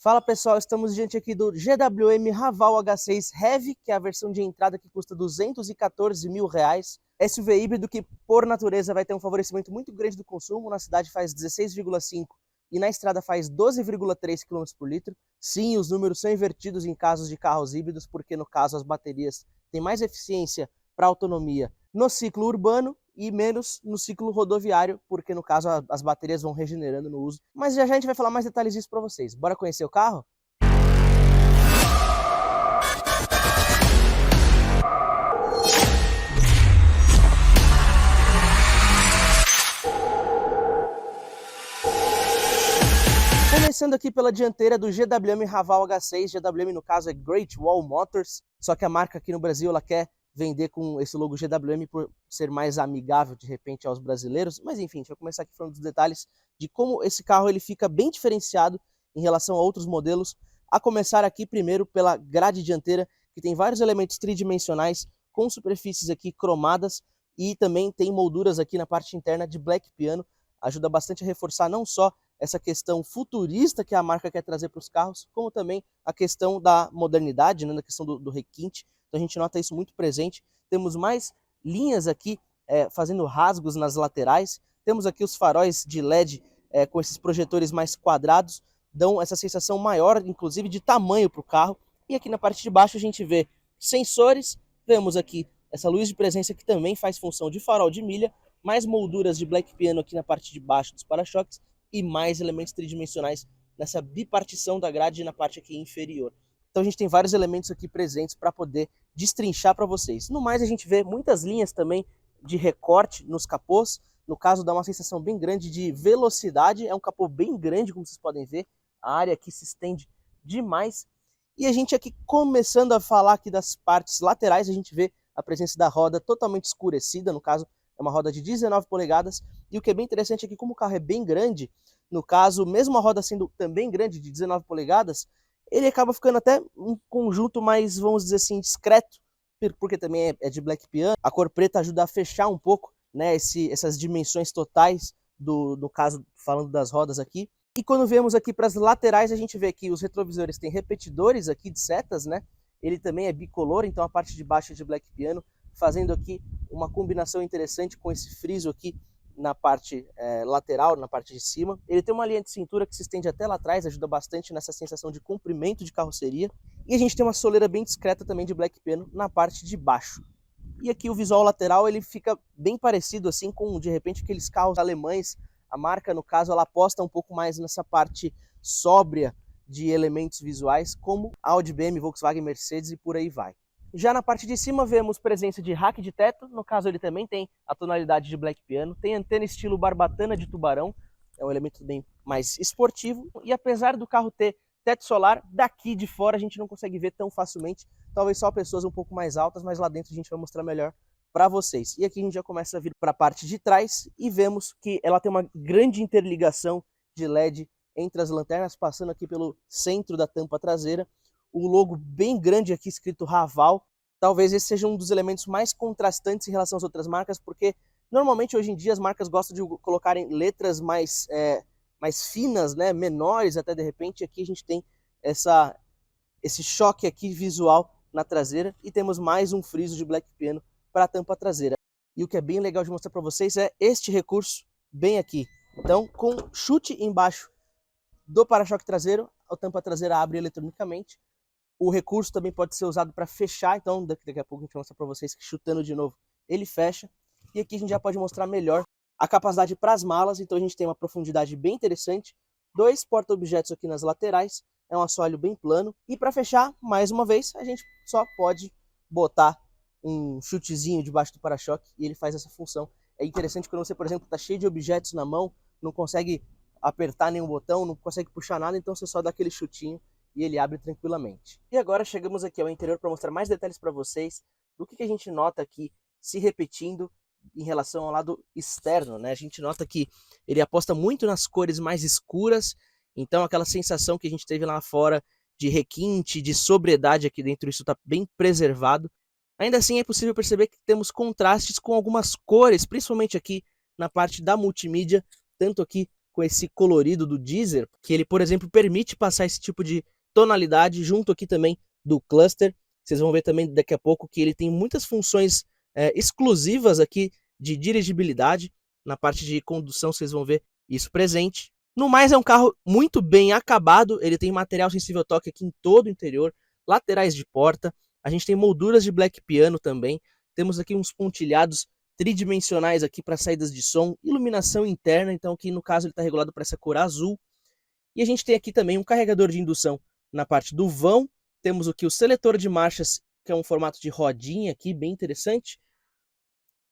Fala pessoal, estamos diante aqui do GWM Raval H6 Heavy, que é a versão de entrada que custa R$214 mil. SUV híbrido que, por natureza, vai ter um favorecimento muito grande do consumo. Na cidade faz 16,5 e na estrada faz 12,3 km por litro. Sim, os números são invertidos em casos de carros híbridos, porque no caso as baterias têm mais eficiência para autonomia no ciclo urbano e menos no ciclo rodoviário, porque no caso as baterias vão regenerando no uso. Mas já a gente vai falar mais detalhes disso para vocês. Bora conhecer o carro? Começando aqui pela dianteira do GWM Raval H6, GWM no caso é Great Wall Motors, só que a marca aqui no Brasil ela quer vender com esse logo GWM por ser mais amigável de repente aos brasileiros, mas enfim, a gente vai começar aqui falando dos detalhes de como esse carro ele fica bem diferenciado em relação a outros modelos, a começar aqui primeiro pela grade dianteira, que tem vários elementos tridimensionais com superfícies aqui cromadas e também tem molduras aqui na parte interna de black piano, ajuda bastante a reforçar não só essa questão futurista que a marca quer trazer para os carros, como também a questão da modernidade, né, na questão do requinte. Então a gente nota isso muito presente. Temos mais linhas aqui fazendo rasgos nas laterais. Temos aqui os faróis de LED com esses projetores mais quadrados, dão essa sensação maior, inclusive, de tamanho para o carro. E aqui na parte de baixo a gente vê sensores, vemos aqui essa luz de presença que também faz função de farol de milha, mais molduras de black piano aqui na parte de baixo dos para-choques, e mais elementos tridimensionais nessa bipartição da grade na parte aqui inferior. Então a gente tem vários elementos aqui presentes para poder destrinchar para vocês. No mais, a gente vê muitas linhas também de recorte nos capôs. No caso, dá uma sensação bem grande de velocidade. É um capô bem grande, como vocês podem ver. A área aqui se estende demais. E a gente aqui, começando a falar aqui das partes laterais, a gente vê a presença da roda totalmente escurecida. No caso, é uma roda de 19 polegadas. E o que é bem interessante é que, como o carro é bem grande, no caso, mesmo a roda sendo também grande, de 19 polegadas, ele acaba ficando até um conjunto mais, vamos dizer assim, discreto, porque também é de black piano. A cor preta ajuda a fechar um pouco, né, essas dimensões totais, do caso, falando das rodas aqui. E quando vemos aqui para as laterais, a gente vê que os retrovisores têm repetidores aqui de setas, né? Ele também é bicolor, então a parte de baixo é de black piano, fazendo aqui uma combinação interessante com esse friso aqui na parte lateral, na parte de cima. Ele tem uma linha de cintura que se estende até lá atrás, ajuda bastante nessa sensação de comprimento de carroceria. E a gente tem uma soleira bem discreta também de black piano na parte de baixo. E aqui o visual lateral ele fica bem parecido assim com, de repente, aqueles carros alemães. A marca, no caso, ela aposta um pouco mais nessa parte sóbria de elementos visuais, como Audi, BMW, Volkswagen, Mercedes e por aí vai. Já na parte de cima vemos presença de rack de teto, no caso ele também tem a tonalidade de black piano, tem antena estilo barbatana de tubarão, é um elemento bem mais esportivo, e apesar do carro ter teto solar, daqui de fora a gente não consegue ver tão facilmente, talvez só pessoas um pouco mais altas, mas lá dentro a gente vai mostrar melhor para vocês. E aqui a gente já começa a vir para a parte de trás e vemos que ela tem uma grande interligação de LED entre as lanternas, passando aqui pelo centro da tampa traseira, o logo bem grande aqui escrito Raval. Talvez esse seja um dos elementos mais contrastantes em relação às outras marcas, porque normalmente hoje em dia as marcas gostam de colocarem letras mais finas, né, menores até de repente. Aqui a gente tem esse choque aqui visual na traseira e temos mais um friso de black piano para a tampa traseira. E o que é bem legal de mostrar para vocês é este recurso bem aqui. Então, com chute embaixo do para-choque traseiro, a tampa traseira abre eletronicamente. O recurso também pode ser usado para fechar, então daqui a pouco a gente vai mostrar para vocês que chutando de novo ele fecha. E aqui a gente já pode mostrar melhor a capacidade para as malas, então a gente tem uma profundidade bem interessante, 2 porta-objetos aqui nas laterais, é um assoalho bem plano. E para fechar, mais uma vez, a gente só pode botar um chutezinho debaixo do para-choque e ele faz essa função. É interessante quando você, por exemplo, está cheio de objetos na mão, não consegue apertar nenhum botão, não consegue puxar nada, então você só dá aquele chutinho e ele abre tranquilamente. E agora chegamos aqui ao interior para mostrar mais detalhes para vocês do que a gente nota aqui se repetindo em relação ao lado externo, né? A gente nota que ele aposta muito nas cores mais escuras, então aquela sensação que a gente teve lá fora de requinte, de sobriedade aqui dentro, isso está bem preservado. Ainda assim é possível perceber que temos contrastes com algumas cores, principalmente aqui na parte da multimídia, tanto aqui com esse colorido do Deezer, que ele, por exemplo, permite passar esse tipo de tonalidade junto aqui também do cluster. Vocês vão ver também daqui a pouco que ele tem muitas funções exclusivas aqui de dirigibilidade. Na parte de condução vocês vão ver isso presente. No mais, é um carro muito bem acabado, ele tem material sensível ao toque aqui em todo o interior, laterais de porta, a gente tem molduras de black piano também, temos aqui uns pontilhados tridimensionais aqui para saídas de som, iluminação interna, então aqui no caso ele está regulado para essa cor azul. E a gente tem aqui também um carregador de indução na parte do vão, temos aqui o seletor de marchas, que é um formato de rodinha aqui, bem interessante.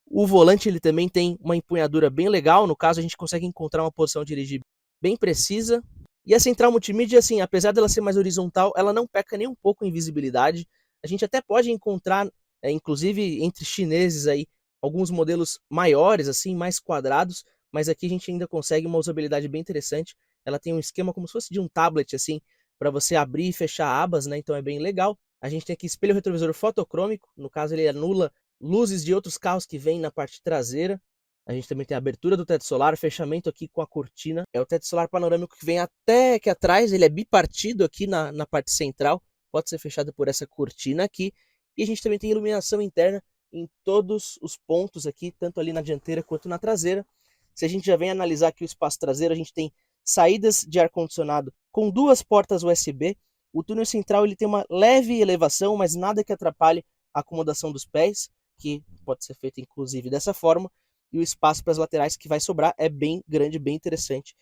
O volante ele também tem uma empunhadura bem legal, no caso a gente consegue encontrar uma posição dirigível bem precisa. E a central multimídia, assim, apesar dela ser mais horizontal, ela não peca nem um pouco em visibilidade. A gente até pode encontrar, inclusive entre chineses aí, alguns modelos maiores, assim, mais quadrados, mas aqui a gente ainda consegue uma usabilidade bem interessante. Ela tem um esquema como se fosse de um tablet, assim, para você abrir e fechar abas, né? Então é bem legal. A gente tem aqui espelho retrovisor fotocrômico, no caso ele anula luzes de outros carros que vêm na parte traseira. A gente também tem a abertura do teto solar, fechamento aqui com a cortina. É o teto solar panorâmico que vem até aqui atrás, ele é bipartido aqui na parte central. Pode ser fechado por essa cortina aqui. E a gente também tem iluminação interna em todos os pontos aqui, tanto ali na dianteira quanto na traseira. Se a gente já vem analisar aqui o espaço traseiro, a gente tem saídas de ar-condicionado com 2 portas USB. O túnel central ele tem uma leve elevação, mas nada que atrapalhe a acomodação dos pés, que pode ser feito inclusive dessa forma. E o espaço para as laterais que vai sobrar é bem grande, bem interessante.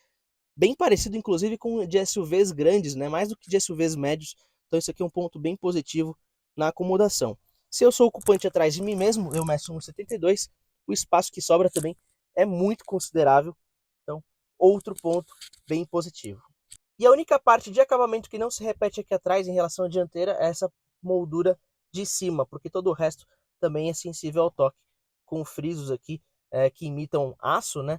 Bem parecido, inclusive, com de SUVs grandes, né? Mais do que de SUVs médios. Então isso aqui é um ponto bem positivo na acomodação. Se eu sou ocupante atrás de mim mesmo, eu meço 1,72, o espaço que sobra também é muito considerável. Então, outro ponto bem positivo. E a única parte de acabamento que não se repete aqui atrás em relação à dianteira é essa moldura de cima, porque todo o resto também é sensível ao toque, com frisos aqui que imitam aço, né?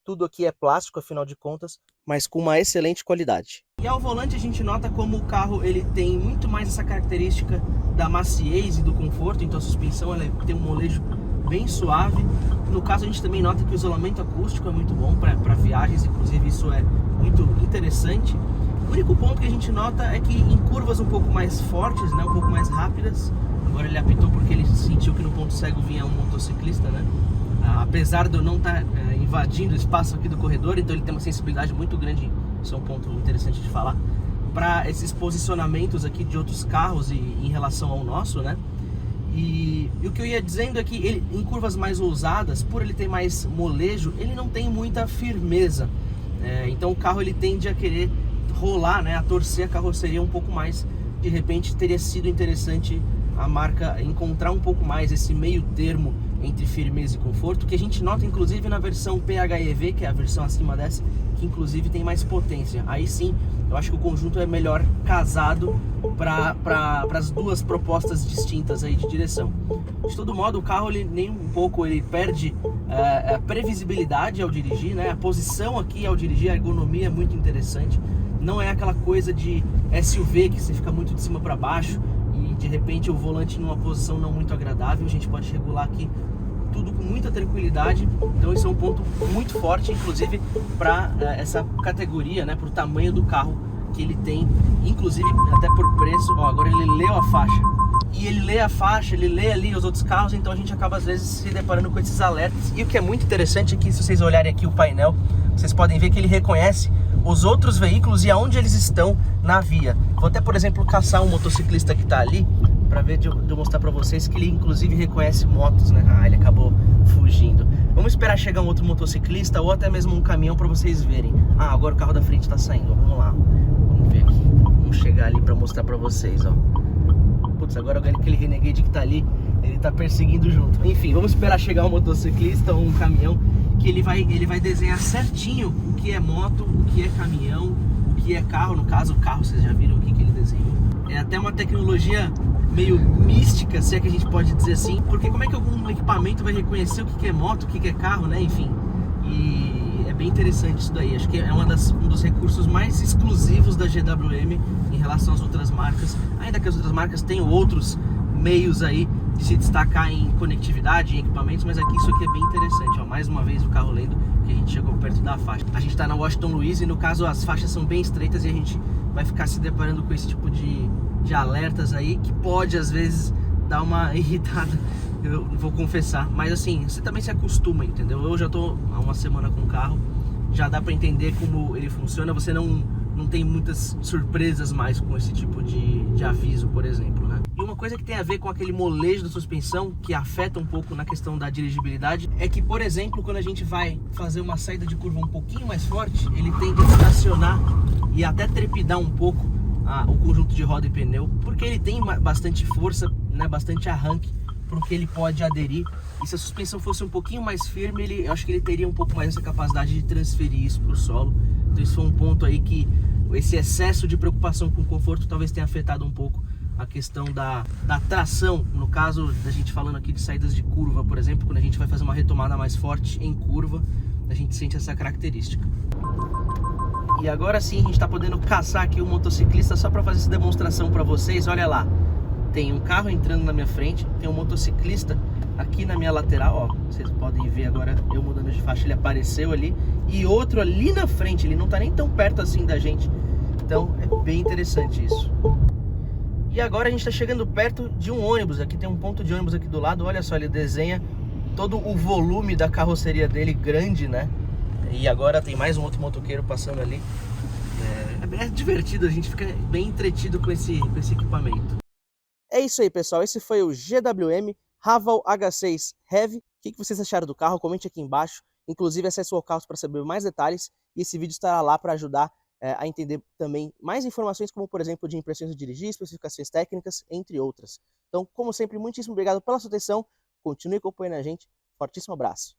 Tudo aqui é plástico, afinal de contas, mas com uma excelente qualidade. E ao volante a gente nota como o carro ele tem muito mais essa característica da maciez e do conforto, então a suspensão ela tem um molejo bem suave. No caso a gente também nota que o isolamento acústico é muito bom para viagens, inclusive isso é muito interessante. O único ponto que a gente nota é que em curvas um pouco mais fortes, né, um pouco mais rápidas, agora ele apitou porque ele sentiu que no ponto cego vinha um motociclista, né? Apesar de eu não estar invadindo o espaço aqui do corredor, então ele tem uma sensibilidade muito grande, isso é um ponto interessante de falar, para esses posicionamentos aqui de outros carros e em relação ao nosso, né? E o que eu ia dizendo é que ele, em curvas mais ousadas, por ele ter mais molejo, ele não tem muita firmeza. Então o carro ele tende a querer rolar, né, a torcer a carroceria um pouco mais. De repente teria sido interessante a marca encontrar um pouco mais esse meio termo entre firmeza e conforto, que a gente nota inclusive na versão PHEV, que é a versão acima dessa, que inclusive tem mais potência. Aí sim, eu acho que o conjunto é melhor casado para as duas propostas distintas aí de direção. De todo modo, o carro ele nem um pouco ele perde a previsibilidade ao dirigir, né? A posição aqui ao dirigir, a ergonomia é muito interessante. Não é aquela coisa de SUV que você fica muito de cima para baixo e de repente o volante em uma posição não muito agradável. A gente pode regular aqui tudo com muita tranquilidade. Então isso é um ponto muito forte, inclusive para essa categoria, né, para o tamanho do carro que ele tem, inclusive até por preço. Ó, agora ele leu a faixa e ele lê a faixa, ele lê ali os outros carros, então a gente acaba às vezes se deparando com esses alertas. E o que é muito interessante é que, se vocês olharem aqui o painel, vocês podem ver que ele reconhece os outros veículos e aonde eles estão na via. Vou até, por exemplo, caçar um motociclista que está ali, para ver de eu mostrar para vocês que ele inclusive reconhece motos, né? Ah, ele acabou fugindo. Vamos esperar chegar um outro motociclista ou até mesmo um caminhão para vocês verem. Ah, agora o carro da frente está saindo. Vamos lá, vamos ver aqui. Vamos chegar ali para mostrar para vocês, ó. Putz, agora aquele Renegade que tá ali, ele tá perseguindo junto. Enfim, vamos esperar chegar um motociclista ou um caminhão, que ele vai desenhar certinho o que é moto, o que é caminhão, o que é carro. No caso, o carro, vocês já viram o que ele desenhou. É até uma tecnologia meio mística, se é que a gente pode dizer assim, porque como é que algum equipamento vai reconhecer o que é moto, o que é carro, né? Enfim, e é bem interessante isso daí. Acho que é um dos recursos mais exclusivos da GWM em relação às outras marcas, ainda que as outras marcas tenham outros meios aí se destacar em conectividade, em equipamentos, mas aqui isso aqui é bem interessante, ó, mais uma vez o carro lendo que a gente chegou perto da faixa. A gente tá na Washington Luiz e no caso as faixas são bem estreitas e a gente vai ficar se deparando com esse tipo de alertas aí, que pode às vezes dar uma irritada, eu vou confessar, mas assim, você também se acostuma, entendeu? Eu já tô há uma semana com o carro, já dá pra entender como ele funciona, você não tem muitas surpresas mais com esse tipo de aviso, por exemplo, né? E uma coisa que tem a ver com aquele molejo da suspensão, que afeta um pouco na questão da dirigibilidade, é que, por exemplo, quando a gente vai fazer uma saída de curva um pouquinho mais forte, ele tende a estacionar e até trepidar um pouco o conjunto de roda e pneu, porque ele tem bastante força, né, bastante arranque para o que ele pode aderir. E se a suspensão fosse um pouquinho mais firme, eu acho que ele teria um pouco mais essa capacidade de transferir isso para o solo. Então isso foi um ponto aí que esse excesso de preocupação com o conforto talvez tenha afetado um pouco a questão da tração. No caso da gente falando aqui de saídas de curva, por exemplo, quando a gente vai fazer uma retomada mais forte em curva, a gente sente essa característica. E agora sim a gente está podendo caçar aqui o motociclista só para fazer essa demonstração para vocês. Olha lá, tem um carro entrando na minha frente, tem um motociclista aqui na minha lateral, ó, vocês podem ver agora eu mudando de faixa, ele apareceu ali, e outro ali na frente, ele não tá nem tão perto assim da gente, então é bem interessante isso. E agora a gente tá chegando perto de um ônibus, aqui tem um ponto de ônibus aqui do lado, olha só, ele desenha todo o volume da carroceria dele grande, né? E agora tem mais um outro motoqueiro passando ali, é divertido, a gente fica bem entretido com esse equipamento. É isso aí, pessoal, esse foi o GWM Haval H6 Heavy. O que vocês acharam do carro? Comente aqui embaixo. Inclusive, acesse o Wallcarros para saber mais detalhes. E esse vídeo estará lá para ajudar a entender também mais informações, como, por exemplo, de impressões de dirigir, especificações técnicas, entre outras. Então, como sempre, muitíssimo obrigado pela sua atenção. Continue acompanhando a gente. Fortíssimo abraço.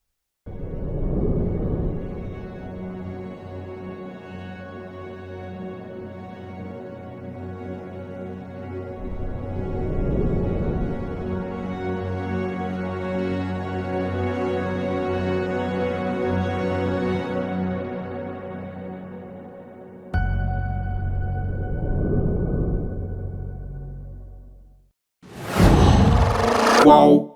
Wow.